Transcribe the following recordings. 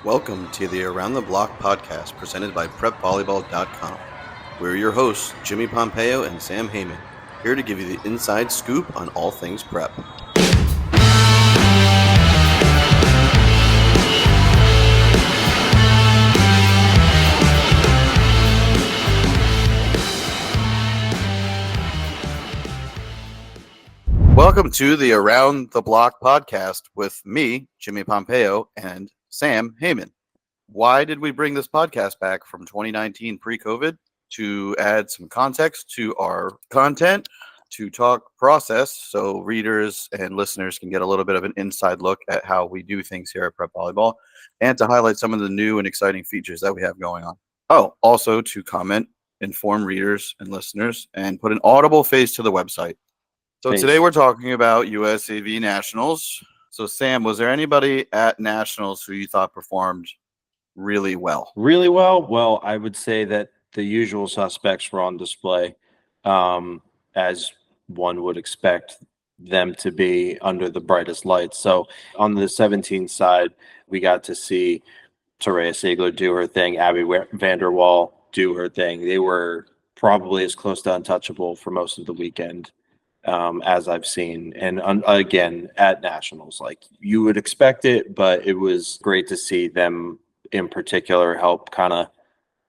Welcome to the Around the Block podcast presented by PrepVolleyball.com. We're your hosts, Jimmy Pompeo and Sam Heyman, here to give you the inside scoop on all things prep. Welcome to the Around the Block podcast with me, Jimmy Pompeo, and Sam Heyman. Why did we bring this podcast back from 2019 pre-COVID? To add some context to our content, to talk process so readers and listeners can get a little bit of an inside look at how we do things here at Prep Volleyball, and to highlight some of the new and exciting features that we have going on. Oh, also to comment, inform readers and listeners, and put an audible face to the website. So today we're talking about USAV Nationals. So Sam, was there anybody at Nationals who you thought performed really well? Really well? Well, I would say that the usual suspects were on display, as one would expect them to be under the brightest lights. So on the 17 side, we got to see Terea Sigler do her thing, Abby Vanderwall do her thing. They were probably as close to untouchable for most of the weekend as I've seen. And again, at Nationals, like you would expect it, but it was great to see them in particular help kind of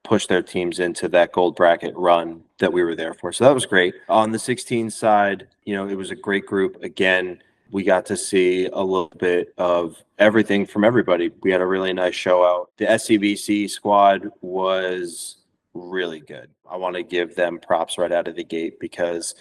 push their teams into that gold bracket run that we were there for. So that was great. On the 16 side, it was a great group. Again, we got to see a little bit of everything from everybody. We had a really nice show out. The SCBC squad was really good. I want to give them props right out of the gate because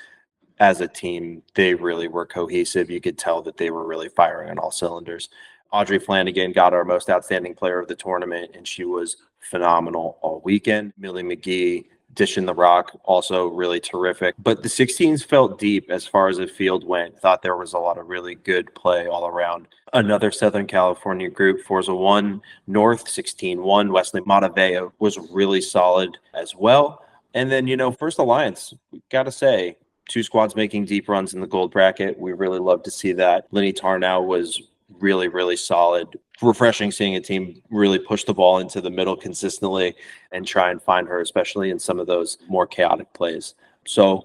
as a team, they really were cohesive. You could tell that they were really firing on all cylinders. Audrey Flanagan got our most outstanding player of the tournament, and she was phenomenal all weekend. Millie McGee dishing the rock, also really terrific. But the 16s felt deep as far as the field went. Thought there was a lot of really good play all around. Another Southern California group, Forza 1, North 16-1. Wesley Mataveo was really solid as well. And then, First Alliance, we got to say, two squads making deep runs in the gold bracket. We really love to see that. Lenny Tarnow was really, really solid. Refreshing seeing a team really push the ball into the middle consistently and try and find her, especially in some of those more chaotic plays. So,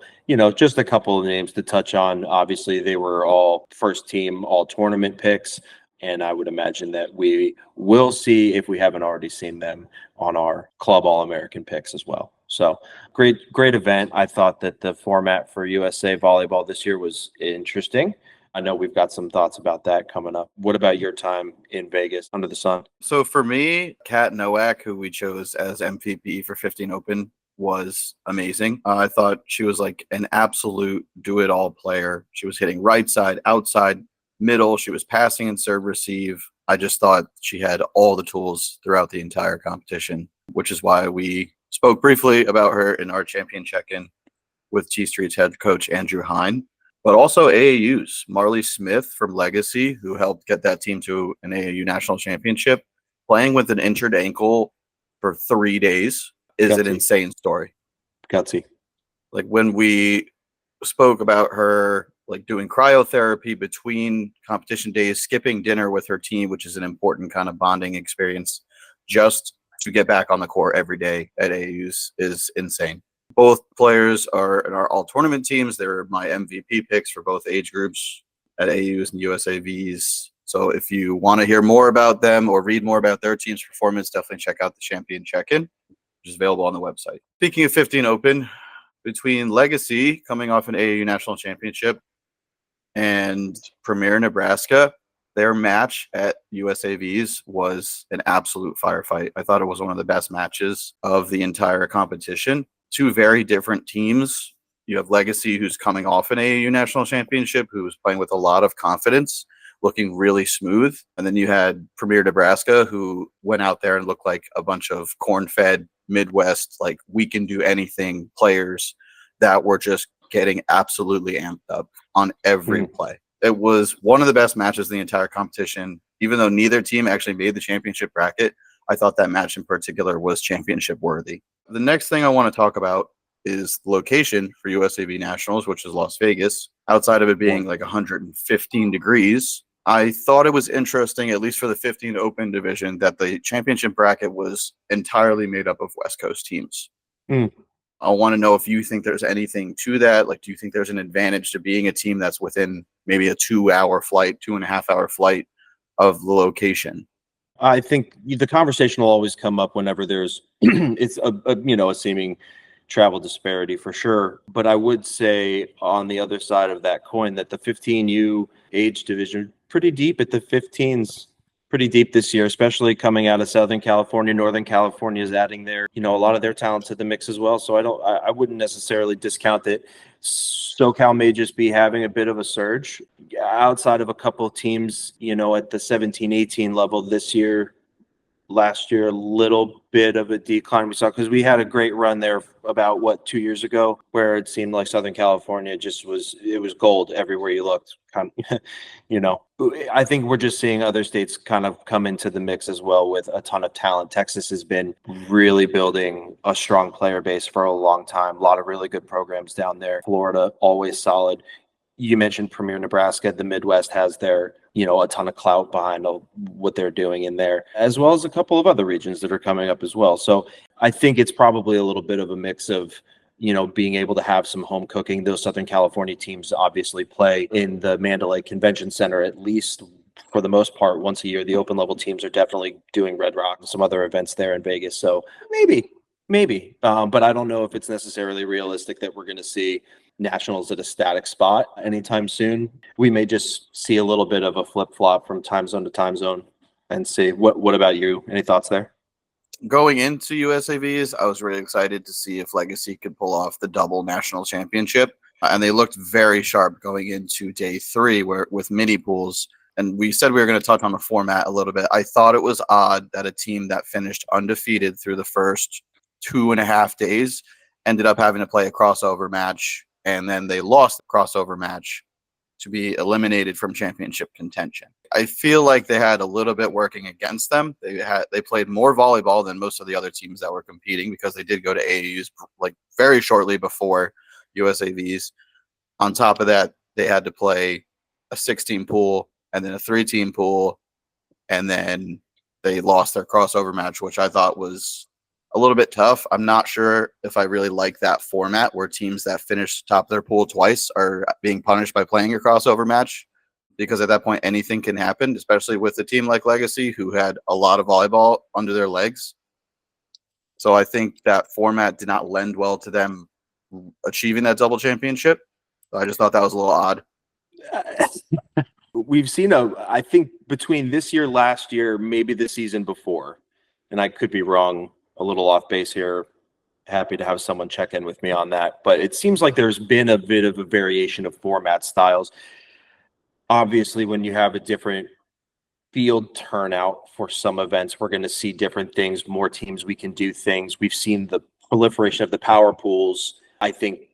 just a couple of names to touch on. Obviously, they were all first team, all tournament picks. And I would imagine that we will see, if we haven't already seen them, on our Club All-American picks as well. So great event. I thought that the format for USA Volleyball this year was interesting. I know we've got some thoughts about that coming up. What about your time in Vegas under the sun? So for me, Kat Nowak, who we chose as MVP for 15 Open, was amazing. I thought she was like an absolute do-it-all player. She was hitting right side, outside, middle. She was passing and serve receive. I just thought she had all the tools throughout the entire competition, which is why we spoke briefly about her in our champion check-in with T Street's head coach Andrew Hine, but also AAU's Marley Smith from Legacy, who helped get that team to an AAU national championship, playing with an injured ankle for 3 days is an insane story. Gutsy. Like when we spoke about her like doing cryotherapy between competition days, skipping dinner with her team, which is an important kind of bonding experience, just to get back on the court every day at AAU's is insane. Both players are in our all tournament teams. They're my MVP picks for both age groups at AAU's and USAVs. So if you want to hear more about them or read more about their team's performance, definitely check out the champion check-in, which is available on the website. Speaking of 15 Open, between Legacy coming off an AAU national championship and Premier Nebraska, their match at USAVs was an absolute firefight. I thought it was one of the best matches of the entire competition. Two very different teams. You have Legacy, who's coming off an AAU national championship, who's playing with a lot of confidence, looking really smooth. And then you had Premier Nebraska, who went out there and looked like a bunch of corn-fed Midwest, like we can do anything players that were just getting absolutely amped up on every play. It was one of the best matches in the entire competition. Even though neither team actually made the championship bracket, I thought that match in particular was championship worthy. The next thing I want to talk about is the location for USAV Nationals, which is Las Vegas. Outside of it being like 115 degrees, I thought it was interesting, at least for the 15 Open division, that the championship bracket was entirely made up of West Coast teams. Mm. I want to know if you think there's anything to that. Like, do you think there's an advantage to being a team that's within maybe a 2-hour flight, 2.5-hour flight of the location? I think the conversation will always come up whenever there's it's a seeming travel disparity for sure. But I would say on the other side of that coin that the 15U age division pretty deep at the 15s, pretty deep this year, especially coming out of Southern California. Northern California is adding a lot of their talent to the mix as well. So I wouldn't necessarily discount that SoCal may just be having a bit of a surge outside of a couple of teams, at the 17-18 level this year. Last year, a little bit of a decline we saw because we had a great run there about 2 years ago, where it seemed like Southern California it was gold everywhere you looked. I think we're just seeing other states kind of come into the mix as well with a ton of talent. Texas has been really building a strong player base for a long time. A lot of really good programs down there. Florida, always solid. You mentioned Premier Nebraska. The Midwest has a ton of clout behind what they're doing in there, as well as a couple of other regions that are coming up as well. So I think it's probably a little bit of a mix of, being able to have some home cooking. Those Southern California teams obviously play in the Mandalay Convention Center, at least for the most part, once a year. The open level teams are definitely doing Red Rock and some other events there in Vegas. So maybe. But I don't know if it's necessarily realistic that we're going to see nationals at a static spot anytime soon. We may just see a little bit of a flip-flop from time zone to time zone and see. What about you? Any thoughts there? Going into USAVs, I was really excited to see if Legacy could pull off the double national championship. And they looked very sharp going into day 3 with mini pools. And we said we were going to touch on the format a little bit. I thought it was odd that a team that finished undefeated through the first 2.5 days ended up having to play a crossover match, and then they lost the crossover match to be eliminated from championship contention. I feel like they had a little bit working against them. They played more volleyball than most of the other teams that were competing, because they did go to AAUs like very shortly before USAVs. On top of that, they had to play a 16 pool and then a 3-team pool, and then they lost their crossover match, which I thought was a little bit tough. I'm not sure if I really like that format where teams that finish top of their pool twice are being punished by playing a crossover match, because at that point anything can happen, especially with a team like Legacy who had a lot of volleyball under their legs. So I think that format did not lend well to them achieving that double championship. So I just thought that was a little odd. We've seen I think between this year, last year, maybe the season before, and I could be wrong, a little off base here. Happy to have someone check in with me on that. But it seems like there's been a bit of a variation of format styles. Obviously, when you have a different field turnout for some events, we're going to see different things, more teams, we can do things. We've seen the proliferation of the power pools, I think,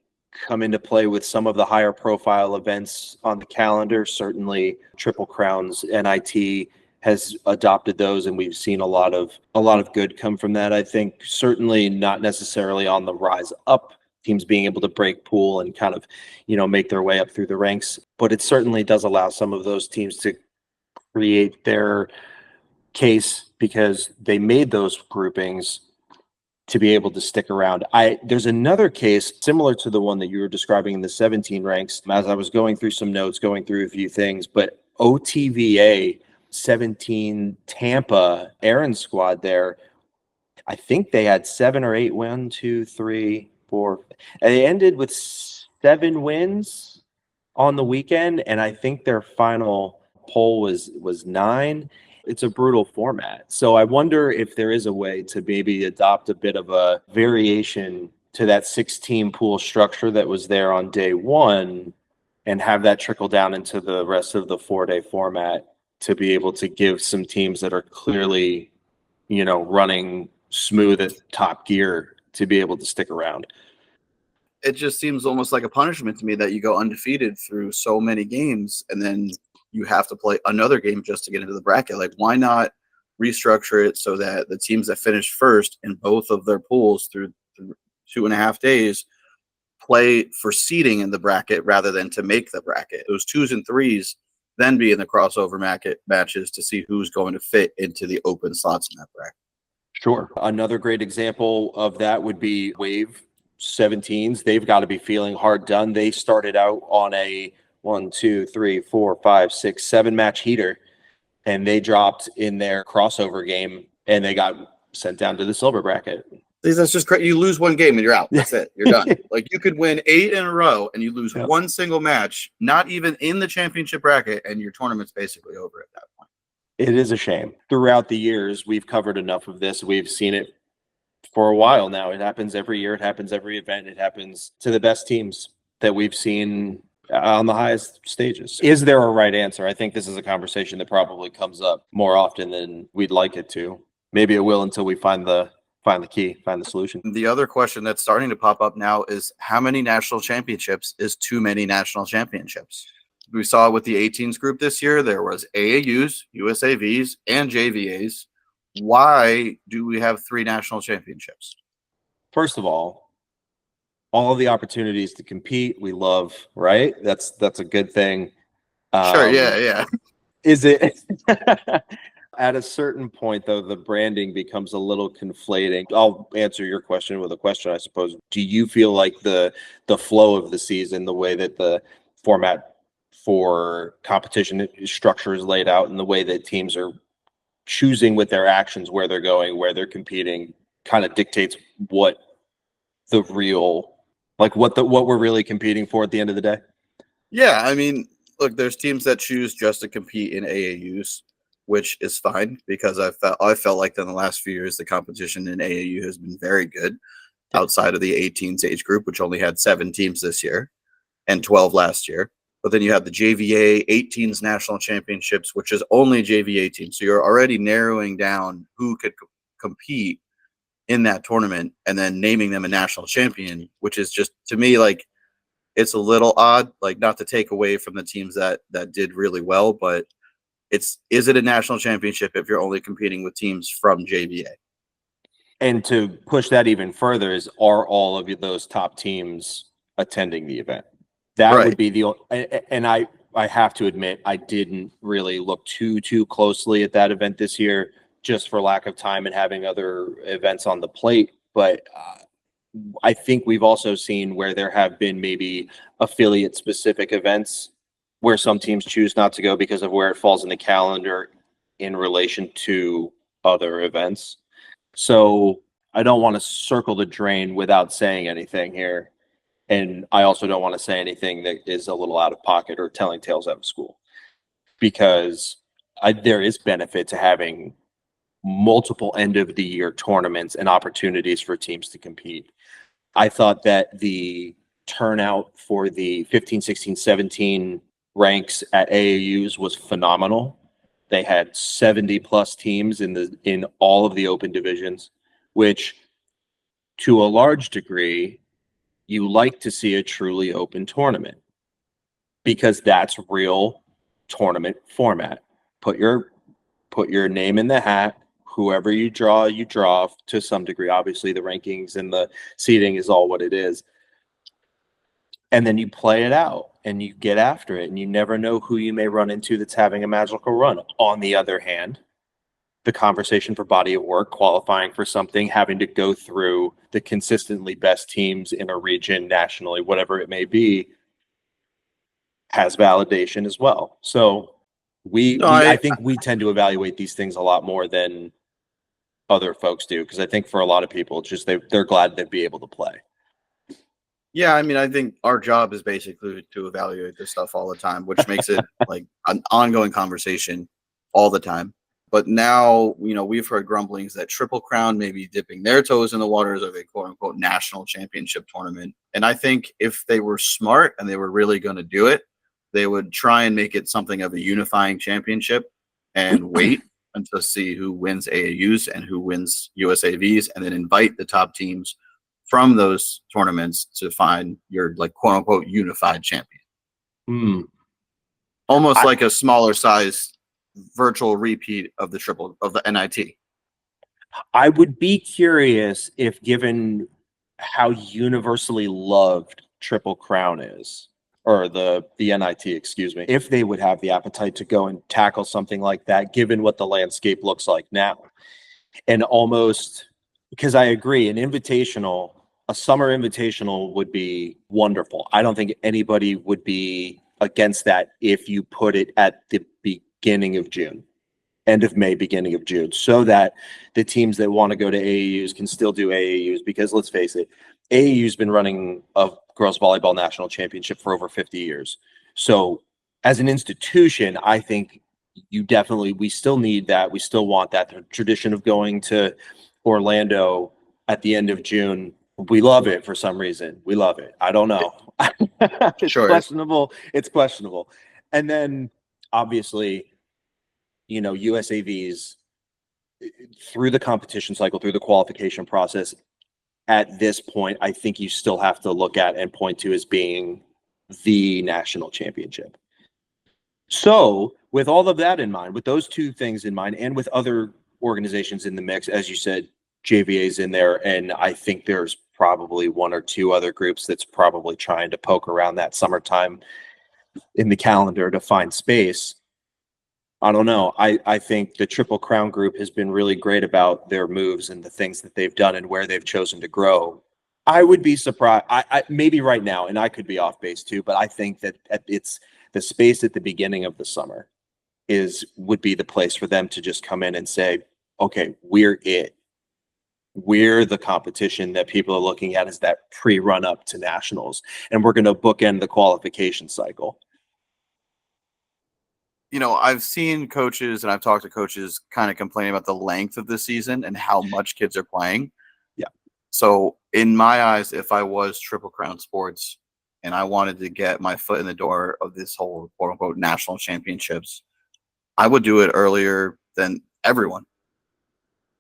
come into play with some of the higher profile events on the calendar. Certainly Triple Crowns, NIT has adopted those, and we've seen a lot of good come from that. I think certainly not necessarily on the rise up, teams being able to break pool and kind of, make their way up through the ranks, but it certainly does allow some of those teams to create their case because they made those groupings to be able to stick around. There's another case similar to the one that you were describing in the 17 ranks, as I was going through some notes, going through a few things, but OTVA 17 Tampa Aaron squad there, I think they had 7 or 8 1, 2, 3, 4. And they ended with 7 wins on the weekend, and I think their final poll was 9. It's a brutal format. So I wonder if there is a way to maybe adopt a bit of a variation to that 16 pool structure that was there on day 1 and have that trickle down into the rest of the 4-day format to be able to give some teams that are clearly, running smooth at top gear to be able to stick around. It just seems almost like a punishment to me that you go undefeated through so many games and then you have to play another game just to get into the bracket. Like, why not restructure it so that the teams that finish first in both of their pools through 2.5 days play for seeding in the bracket rather than to make the bracket? Those 2s and 3s then be in the crossover matches to see who's going to fit into the open slots in that bracket. Sure. Another great example of that would be Wave 17s. They've got to be feeling hard done. They started out on a 1, 2, 3, 4, 5, 6, 7 match heater, and they dropped in their crossover game and they got sent down to the silver bracket. That's just crazy. You lose one game and you're out. That's it. You're done. Like, you could win 8 in a row and you lose one single match, not even in the championship bracket, and your tournament's basically over at that point. It is a shame. Throughout the years, we've covered enough of this. We've seen it for a while now. It happens every year. It happens every event. It happens to the best teams that we've seen on the highest stages. Is there a right answer? I think this is a conversation that probably comes up more often than we'd like it to. Maybe it will until we find the key, find the solution. The other question that's starting to pop up now is, how many national championships is too many national championships? We saw with the 18s group this year, there was AAUs, USAVs, and JVAs. Why do we have 3 national championships? First of all of the opportunities to compete, we love, right? That's a good thing. Sure, yeah. Is it? At a certain point, though, the branding becomes a little conflating. I'll answer your question with a question, I suppose. Do you feel like the flow of the season, the way that the format for competition structure is laid out, and the way that teams are choosing with their actions where they're going, where they're competing, kind of dictates what the real, like what we're really competing for at the end of the day? Yeah, I mean, look, there's teams that choose just to compete in AAUs, which is fine, because I felt like in the last few years the competition in AAU has been very good outside of the 18s age group, which only had 7 teams this year and 12 last year. But then you have the JVA 18s national championships, which is only JVA teams. So you're already narrowing down who could compete in that tournament and then naming them a national champion, which is just, to me, like, it's a little odd, like, not to take away from the teams that did really well, but is it a national championship if you're only competing with teams from JVA? And to push that even further is, are all of those top teams attending the event? That would be and I have to admit, I didn't really look too closely at that event this year, just for lack of time and having other events on the plate. But I think we've also seen where there have been maybe affiliate specific events where some teams choose not to go because of where it falls in the calendar in relation to other events. So I don't want to circle the drain without saying anything here. And I also don't want to say anything that is a little out of pocket or telling tales out of school, because there is benefit to having multiple end of the year tournaments and opportunities for teams to compete. I thought that the turnout for the 15, 16, 17 ranks at AAUs was phenomenal. They had 70 plus teams in all of the open divisions, which to a large degree, you like to see a truly open tournament, because that's real tournament format. Put your name in the hat. Whoever you draw to some degree. Obviously, the rankings and the seeding is all what it is. And then you play it out and you get after it, and you never know who you may run into that's having a magical run. On the other hand, the conversation for body of work, qualifying for something, having to go through the consistently best teams in a region, nationally, whatever it may be, has validation as well. So I think we tend to evaluate these things a lot more than other folks do, because I think for a lot of people, it's just they're glad to be able to play. Yeah, I mean, I think our job is basically to evaluate this stuff all the time, which makes it like an ongoing conversation all the time. But now, we've heard grumblings that Triple Crown may be dipping their toes in the waters of a quote unquote national championship tournament. And I think if they were smart and they were really going to do it, they would try and make it something of a unifying championship and wait until see who wins AAUs and who wins USAVs, and then invite the top teams from those tournaments to find your, like, quote unquote unified champion. Almost like a smaller size virtual repeat of the NIT. I would be curious if, given how universally loved Triple Crown is, or the NIT, excuse me, if they would have the appetite to go and tackle something like that, given what the landscape looks like now. And almost, because I agree, a summer invitational would be wonderful. I don't think anybody would be against that if you put it at the beginning of June, end of May, beginning of June, so that the teams that want to go to AAUs can still do AAUs, because let's face it, AAU's been running a girls volleyball national championship for over 50 years. So as an institution, I think we still need that. We still want that. The tradition of going to Orlando at the end of June, we love it for some reason. We love it. I don't know. It's Sure. questionable. It's questionable. And then obviously, USAVs through the competition cycle, through the qualification process, at this point, I think you still have to look at and point to as being the national championship. So with all of that in mind, with those two things in mind, and with other organizations in the mix, as you said, JVA's in there, and I think there's probably one or two other groups that's probably trying to poke around that summertime in the calendar to find space. I don't know. I think the Triple Crown group has been really great about their moves and the things that they've done and where they've chosen to grow. I would be surprised. I maybe right now, and I could be off base too, but I think that it's the space at the beginning of the summer would be the place for them to just come in and say, okay, we're it. We're the competition that people are looking at as that pre-run up to nationals, and we're going to bookend the qualification cycle. I've seen coaches and I've talked to coaches kind of complaining about the length of the season and how much kids are playing. Yeah. So in my eyes, if I was Triple Crown Sports and I wanted to get my foot in the door of this whole quote unquote national championships, I would do it earlier than everyone,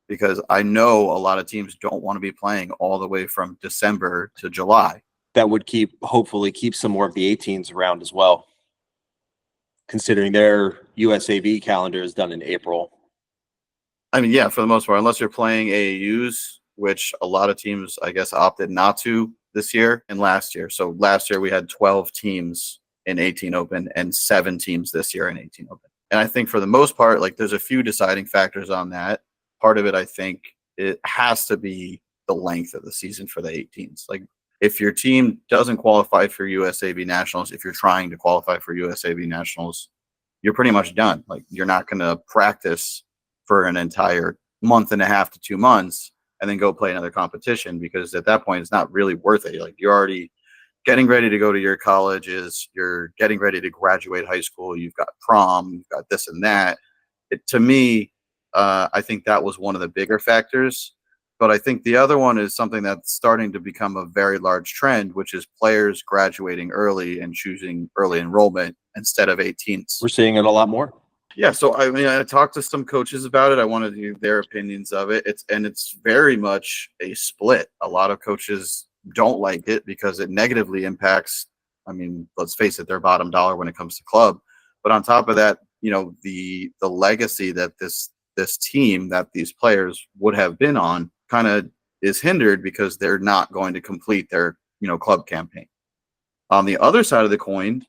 because I know a lot of teams don't want to be playing all the way from December to July. That would hopefully keep some more of the 18s around as well, considering their USAV calendar is done in April. I mean, yeah, for the most part, unless you're playing AAUs, which a lot of teams, I guess, opted not to this year and last year. So last year we had 12 teams in 18 Open and 7 teams this year in 18 Open. And I think for the most part, like, there's a few deciding factors on that. Part of it, I think, it has to be the length of the season for the 18s. Like, if your team doesn't qualify for USAV Nationals, if you're trying to qualify for USAV Nationals, you're pretty much done. Like, you're not going to practice for an entire month and a half to 2 months and then go play another competition, because at that point, it's not really worth it. Like, you're already getting ready to go to your colleges. You're getting ready to graduate high school. You've got prom. You've got this and that. To me, I think that was one of the bigger factors. But I think the other one is something that's starting to become a very large trend, which is players graduating early and choosing early enrollment instead of 18s. We're seeing it a lot more. Yeah, so I mean, I talked to some coaches about it. I wanted to hear their opinions of it. It's very much a split. A lot of coaches don't like it because it negatively impacts, I mean, let's face it, their bottom dollar when it comes to club. But on top of that, the legacy that this team, that these players would have been on, kind of is hindered because they're not going to complete their club campaign. On the other side of the coin,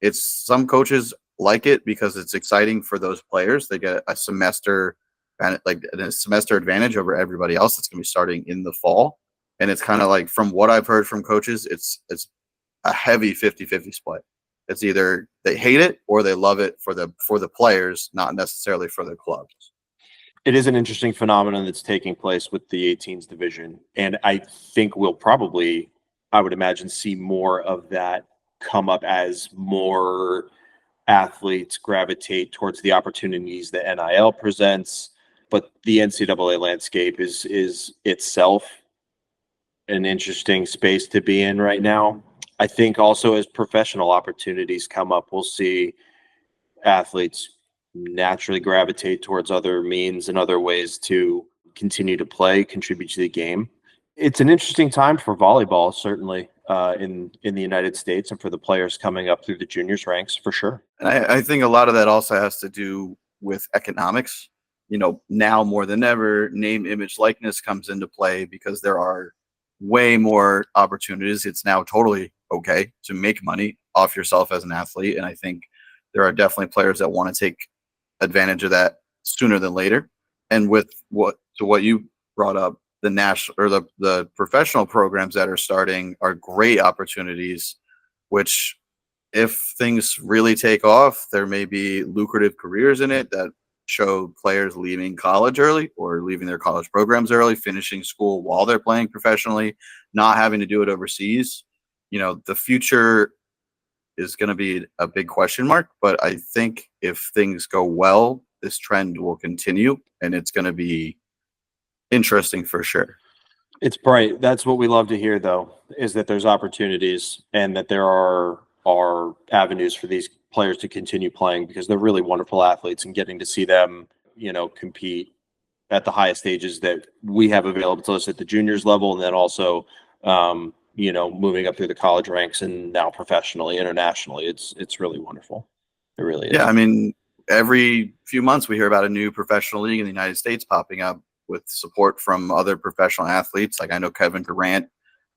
it's some coaches like it because it's exciting for those players. They get a semester advantage over everybody else that's going to be starting in the fall. And it's kind of like, from what I've heard from coaches, it's a heavy 50-50 split. It's either they hate it or they love it for the players, not necessarily for the clubs. It is an interesting phenomenon that's taking place with the 18s division. And I think we'll probably, I would imagine, see more of that come up as more athletes gravitate towards the opportunities that NIL presents. But the NCAA landscape is itself an interesting space to be in right now. I think also as professional opportunities come up, we'll see athletes naturally gravitate towards other means and other ways to continue to play, contribute to the game. It's an interesting time for volleyball, certainly in the United States, and for the players coming up through the juniors ranks, for sure. And I think a lot of that also has to do with economics. Now more than ever, name, image, likeness comes into play because there are way more opportunities. It's now totally okay to make money off yourself as an athlete. And I think there are definitely players that want to take advantage of that sooner than later. And with what you brought up, the national or the professional programs that are starting are great opportunities, which if things really take off, there may be lucrative careers in it that show players leaving college early or leaving their college programs early, finishing school while they're playing professionally, not having to do it overseas. The future is going to be a big question mark, but I think if things go well, this trend will continue and it's going to be interesting for sure. It's bright. That's what we love to hear, though, is that there's opportunities and that there are avenues for these players to continue playing, because they're really wonderful athletes, and getting to see them, compete at the highest stages that we have available to us at the juniors level, and then also, moving up through the college ranks and now professionally, internationally. It's really wonderful. It really is. Yeah, I mean, every few months we hear about a new professional league in the United States popping up with support from other professional athletes. Like I know Kevin Durant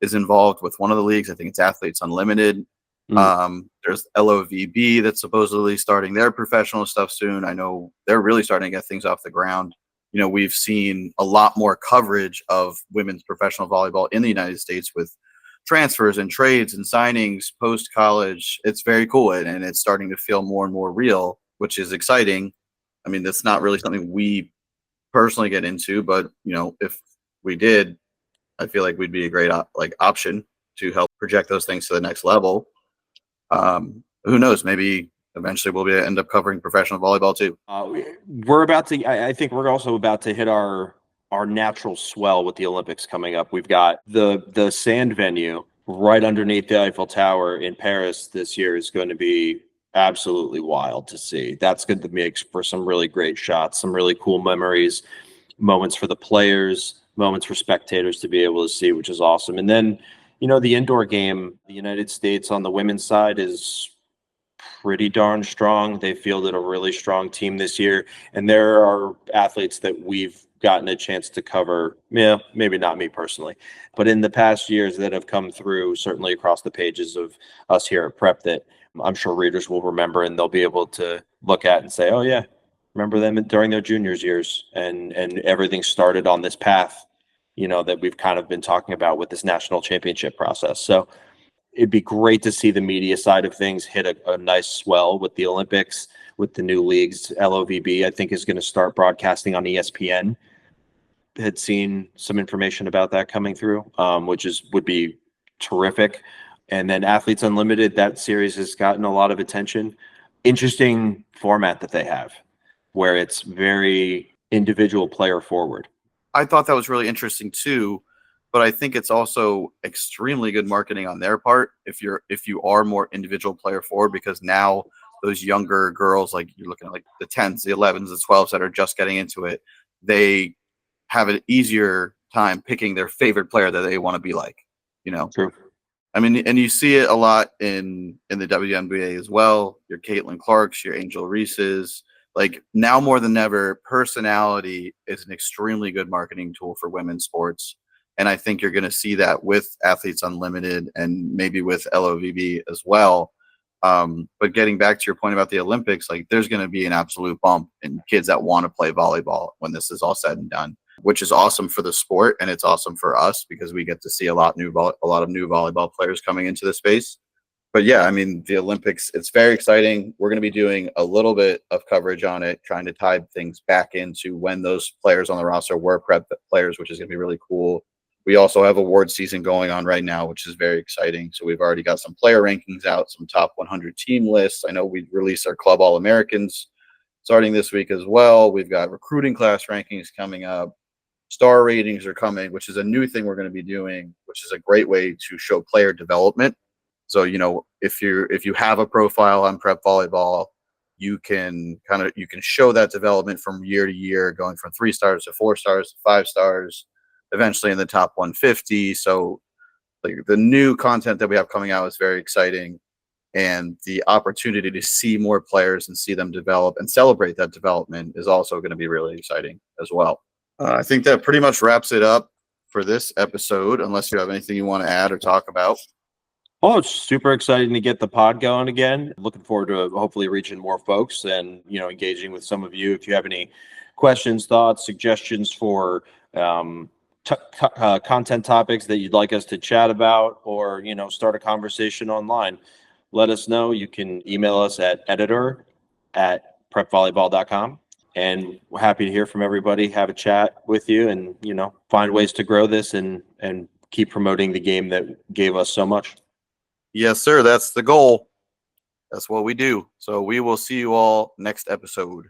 is involved with one of the leagues. I think it's Athletes Unlimited. There's LOVB that's supposedly starting their professional stuff soon. I know they're really starting to get things off the ground. We've seen a lot more coverage of women's professional volleyball in the United States with transfers and trades and signings post-college. It's very cool, and it's starting to feel more and more real, which is exciting. I mean, that's not really something we personally get into, but if we did, I feel like we'd be a great option to help project those things to the next level. Who knows? Maybe eventually we'll end up covering professional volleyball too. We're about to. I think we're also about to hit our natural swell with the Olympics coming up. We've got the sand venue right underneath the Eiffel Tower in Paris this year is going to be absolutely wild to see. That's going to make for some really great shots, some really cool memories, moments for the players, moments for spectators to be able to see, which is awesome. And then, the indoor game, the United States on the women's side is pretty darn strong. They fielded a really strong team this year, and there are athletes that we've gotten a chance to cover. Yeah, maybe not me personally, but in the past years that have come through, certainly across the pages of us here at Prep, that I'm sure readers will remember, and they'll be able to look at and say, oh yeah, remember them during their juniors years, and everything started on this path, that we've kind of been talking about with this national championship process. So it'd be great to see the media side of things hit a nice swell with the Olympics, with the new leagues. LOVB, I think, is going to start broadcasting on ESPN. Had seen some information about that coming through, which would be terrific. And then Athletes Unlimited, that series has gotten a lot of attention. Interesting format that they have, where it's very individual player forward. I thought that was really interesting too, but I think it's also extremely good marketing on their part if you are more individual player forward, because now those younger girls, like you're looking at like the 10s, the 11s, the 12s that are just getting into it, they have an easier time picking their favorite player that they want to be like, True. I mean, and you see it a lot in the WNBA as well. Your Caitlin Clarks, your Angel Reese's. Like now more than ever, personality is an extremely good marketing tool for women's sports. And I think you're going to see that with Athletes Unlimited and maybe with LOVB as well. But getting back to your point about the Olympics, like there's going to be an absolute bump in kids that want to play volleyball when this is all said and done, which is awesome for the sport. And it's awesome for us because we get to see a lot of new volleyball players coming into the space. But yeah, I mean, the Olympics, it's very exciting. We're going to be doing a little bit of coverage on it, trying to tie things back into when those players on the roster were prep players, which is going to be really cool. We also have award season going on right now, which is very exciting. So we've already got some player rankings out, some top 100 team lists. I know we released our Club All-Americans starting this week as well. We've got recruiting class rankings coming up. Star ratings are coming, which is a new thing we're going to be doing, which is a great way to show player development. So, if you have a profile on Prep Volleyball, you can show that development from year to year, going from 3 stars to 4 stars to 5 stars, eventually in the top 150. So like the new content that we have coming out is very exciting, and the opportunity to see more players and see them develop and celebrate that development is also going to be really exciting as well. I think that pretty much wraps it up for this episode, unless you have anything you want to add or talk about. Oh, it's super exciting to get the pod going again. Looking forward to hopefully reaching more folks and, engaging with some of you. If you have any questions, thoughts, suggestions for content topics that you'd like us to chat about, or, start a conversation online, let us know. You can email us at editor@prepvolleyball.com. And we're happy to hear from everybody, have a chat with you, and, find ways to grow this and keep promoting the game that gave us so much. Yes, sir. That's the goal. That's what we do. So we will see you all next episode.